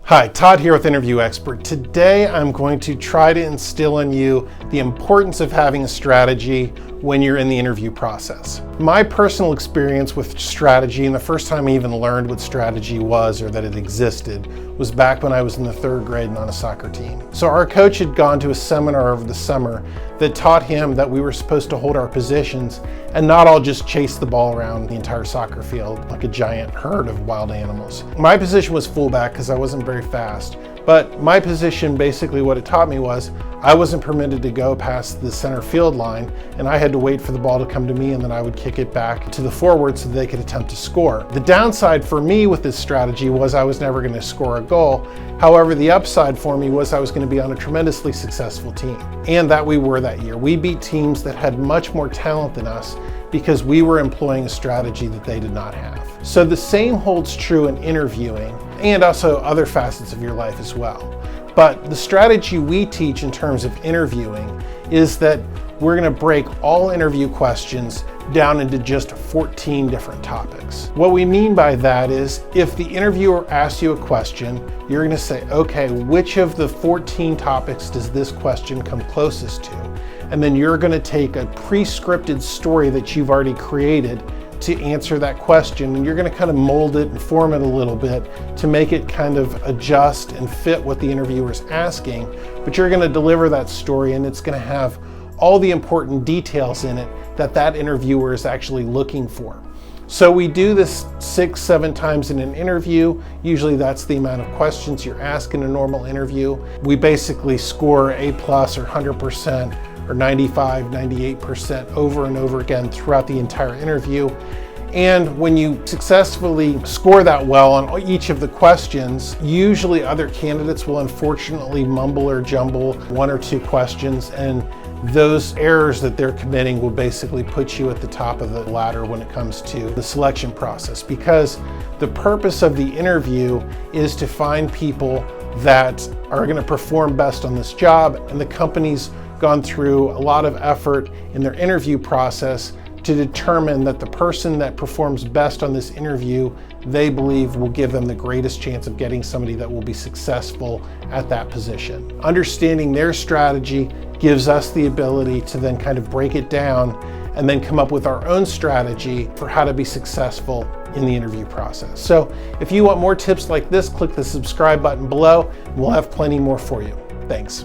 Hi, Todd here with Interview Expert. Today I'm going to try to instill in you the importance of having a strategy when you're in the interview process. My personal experience with strategy, and the first time I even learned what strategy was or that it existed, was back when I was in the third grade and on a soccer team. So our coach had gone to a seminar over the summer that taught him that we were supposed to hold our positions and not all just chase the ball around the entire soccer field like a giant herd of wild animals. My position was fullback because I wasn't very fast, but my position, basically what it taught me was I wasn't permitted to go past the center field line, and I had to wait for the ball to come to me, and then I would kick it back to the forward so they could attempt to score. The downside for me with this strategy was I was never going to score a goal. However, the upside for me was I was going to be on a tremendously successful team, and that we were that year. We beat teams that had much more talent than us because we were employing a strategy that they did not have. So the same holds true in interviewing and also other facets of your life as well. But the strategy we teach in terms of interviewing is that we're going to break all interview questions down into just 14 different topics. What we mean by that is if the interviewer asks you a question, you're going to say, okay, which of the 14 topics does this question come closest to? And then you're going to take a pre-scripted story that you've already created to answer that question, and you're going to kind of mold it and form it a little bit to make it kind of adjust and fit what the interviewer is asking, but you're going to deliver that story and it's going to have all the important details in it that interviewer is actually looking for. So we do this 6-7 times in an interview. Usually that's the amount of questions you're asked in a normal interview. We basically score A+ or 100% or 95, 98% over and over again throughout the entire interview. And when you successfully score that well on each of the questions, usually other candidates will unfortunately mumble or jumble one or two questions, and those errors that they're committing will basically put you at the top of the ladder when it comes to the selection process, because the purpose of the interview is to find people that are going to perform best on this job, and the company's gone through a lot of effort in their interview process to determine that the person that performs best on this interview, they believe will give them the greatest chance of getting somebody that will be successful at that position. Understanding their strategy gives us the ability to then kind of break it down and then come up with our own strategy for how to be successful in the interview process. So if you want more tips like this, click the subscribe button below. We'll have plenty more for you. Thanks.